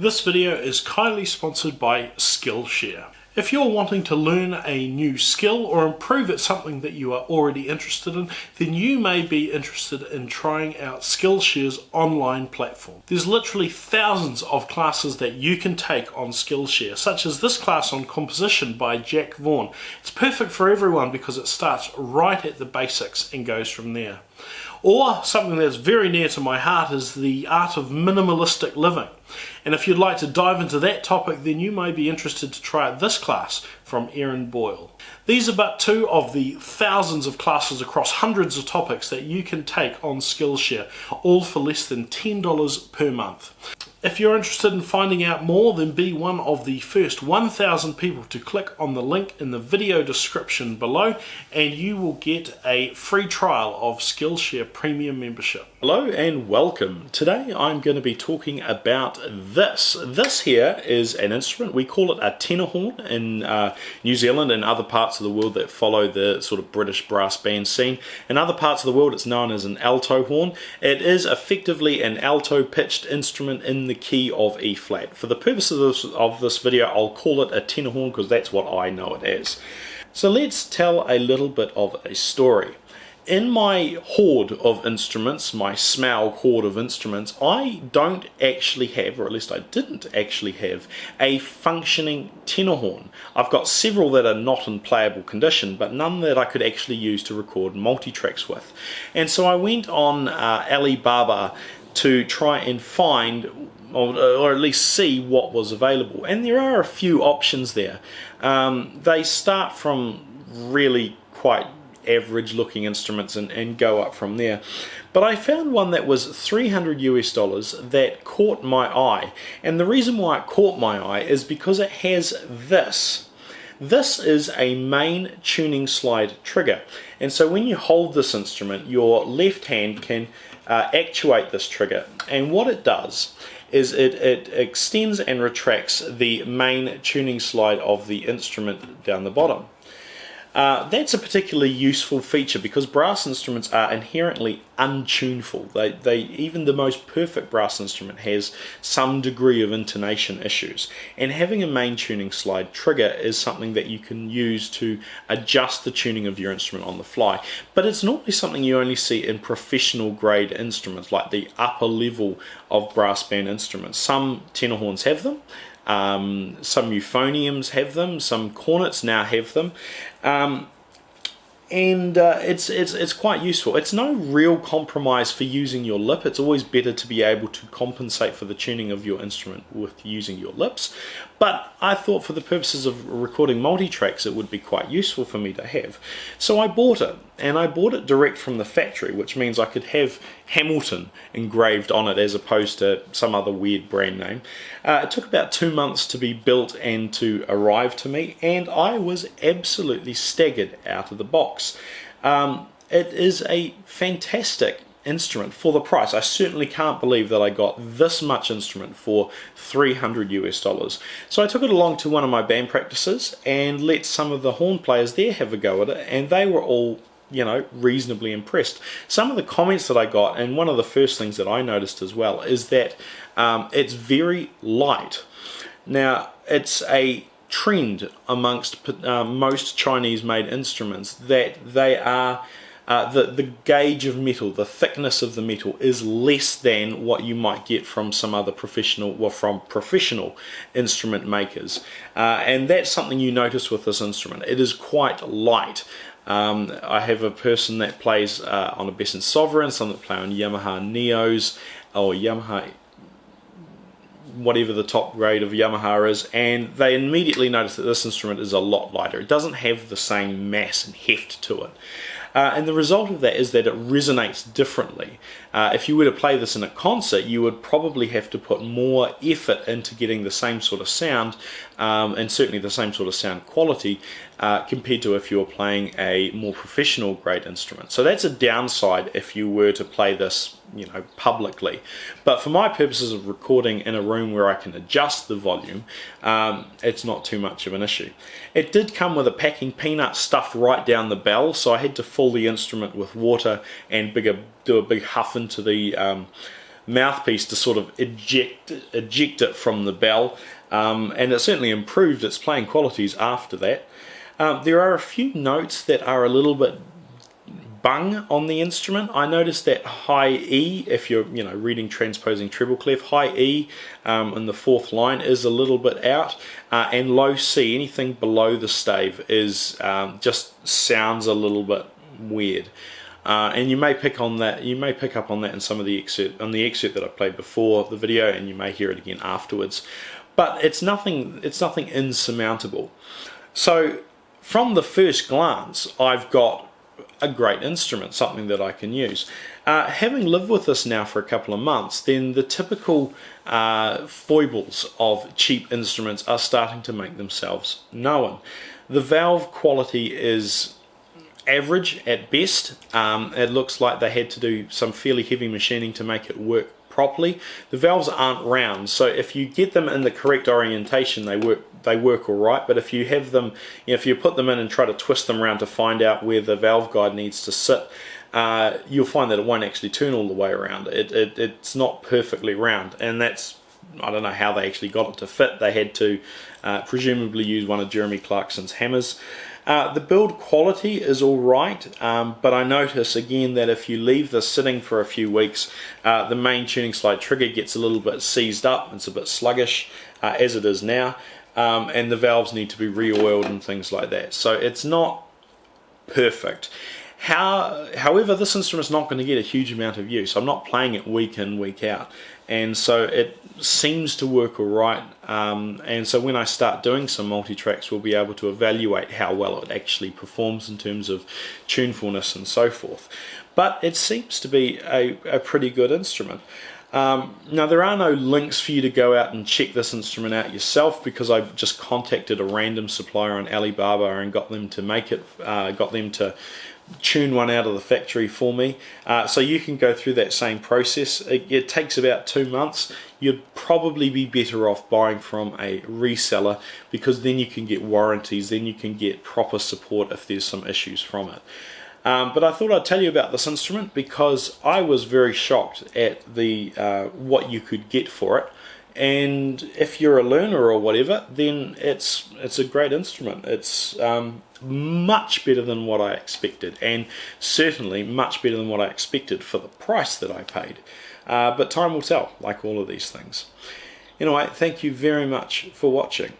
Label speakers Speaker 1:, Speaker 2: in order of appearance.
Speaker 1: This video is kindly sponsored by Skillshare. If you're wanting to learn a new skill or improve at something that you are already interested in, then you may be interested in trying out Skillshare's online platform. There's literally thousands of classes that you can take on Skillshare, such as this class on composition by Jack Vaughan. It's perfect for everyone because it starts right at the basics and goes from there. Or something that's very near to my heart is the art of minimalistic living. And if you'd like to dive into that topic, then you may be interested to try out this class from Erin Boyle. These are but two of the thousands of classes across hundreds of topics that you can take on Skillshare, all for less than $10 per month. If you're interested in finding out more, then be one of the first 1,000 people to click on the link in the video description below, and you will get a free trial of Skillshare Premium membership. Hello and welcome. Today I'm going to be talking about this. This here is an instrument. We call it a tenor horn in New Zealand and other parts of the world that follow the sort of British brass band scene. In other parts of the world it's known as an alto horn. It is effectively an alto pitched instrument in the key of E flat. For the purposes of this video, I'll call it a tenor horn because that's what I know it as. So let's tell a little bit of a story. In my hoard of instruments, my Smaug hoard of instruments, I don't actually have, or at least I didn't actually have, a functioning tenor horn. I've got several that are not in playable condition, but none that I could actually use to record multi-tracks with. And so I went on Alibaba to try and find or at least see what was available, and there are a few options there. They start from really quite average looking instruments and go up from there, but I found one that was $300 that caught my eye, and the reason why it caught my eye is because it has this. This is a main tuning slide trigger, and so when you hold this instrument, your left hand can actuate this trigger, and what it does is it extends and retracts the main tuning slide of the instrument down the bottom. That's a particularly useful feature because brass instruments are inherently untuneful. Even the most perfect brass instrument has some degree of intonation issues, and having a main tuning slide trigger is something that you can use to adjust the tuning of your instrument on the fly. But it's normally something you only see in professional grade instruments, like the upper level of brass band instruments. Some tenor horns have them. Some euphoniums have them, some cornets now have them, and it's quite useful. It's no real compromise for using your lip. It's always better to be able to compensate for the tuning of your instrument with using your lips, but I thought for the purposes of recording multi-tracks it would be quite useful for me to have. So I bought it, and I bought it direct from the factory, which means I could have Hamilton engraved on it as opposed to some other weird brand name. It took about 2 months to be built and to arrive to me, and I was absolutely staggered out of the box. It is a fantastic instrument for the price. I certainly can't believe that I got this much instrument for $300. So I took it along to one of my band practices and let some of the horn players there have a go at it, and they were all, you know, reasonably impressed. Some of the comments that I got, and one of the first things that I noticed as well, is that it's very light. Now, it's a trend amongst most Chinese made instruments that they are the gauge of metal, the thickness of the metal, is less than what you might get from some other professional instrument makers, and that's something you notice with this instrument. It is quite light. I have a person that plays on a Besson Sovereign, some that play on Yamaha Neos or Yamaha, whatever the top grade of Yamaha is, and they immediately notice that this instrument is a lot lighter. It doesn't have the same mass and heft to it. And the result of that is that it resonates differently. If you were to play this in a concert, you would probably have to put more effort into getting the same sort of sound, and certainly the same sort of sound quality, compared to if you were playing a more professional grade instrument. So that's a downside if you were to play this, you know, publicly. But for my purposes of recording in a room where I can adjust the volume, it's not too much of an issue. It did come with a packing peanut stuffed right down the bell, so I had to fill the instrument with water and do a big huff into the
Speaker 2: mouthpiece to sort of eject it from the bell, and it certainly improved its playing qualities after that. There are a few notes that are a little bit bung on the instrument. I noticed that high E, if you're reading transposing treble clef, high E in the fourth line is a little bit out, and low C, anything below the stave, is just sounds a little bit weird. And you may pick on that. You may pick up on that in some of the excerpt that I played before the video, and you may hear it again afterwards. But it's nothing insurmountable. So from the first glance, I've got a great instrument, something that I can use. Having lived with this now for a couple of months, then the typical foibles of cheap instruments are starting to make themselves known. The valve quality is average at best. It looks like they had to do some fairly heavy machining to make it work properly. The valves aren't round, so if you get them in the correct orientation, they work all right. But if you have them, if you put them in and try to twist them around to find out where the valve guide needs to sit, you'll find that it won't actually turn all the way around. It's not perfectly round, and that's, I don't know how they actually got it to fit. They had to presumably use one of Jeremy Clarkson's hammers. The build quality is alright, but I notice again that if you leave this sitting for a few weeks, the main tuning slide trigger gets a little bit seized up. It's a bit sluggish, as it is now, and the valves need to be re-oiled and things like that. So it's not perfect. However, this instrument's not going to get a huge amount of use. I'm not playing it week in, week out, and so it seems to work alright, and so when I start doing some multi-tracks, we'll be able to evaluate how well it actually performs in terms of tunefulness and so forth. But it seems to be a pretty good instrument. Now, there are no links for you to go out and check this instrument out yourself, because I just contacted a random supplier on Alibaba and got them to make it, got them to tune one out of the factory for me. So you can go through that same process. It takes about 2 months. You'd probably be better off buying from a reseller, because then you can get warranties, then you can get proper support if there's some issues from it. But I thought I'd tell you about this instrument because I was very shocked at the what you could get for it. And if you're a learner or whatever, then it's a great instrument. It's much better than what I expected, and certainly much better than what I expected for the price that I paid. But time will tell, like all of these things. Anyway, thank you very much for watching.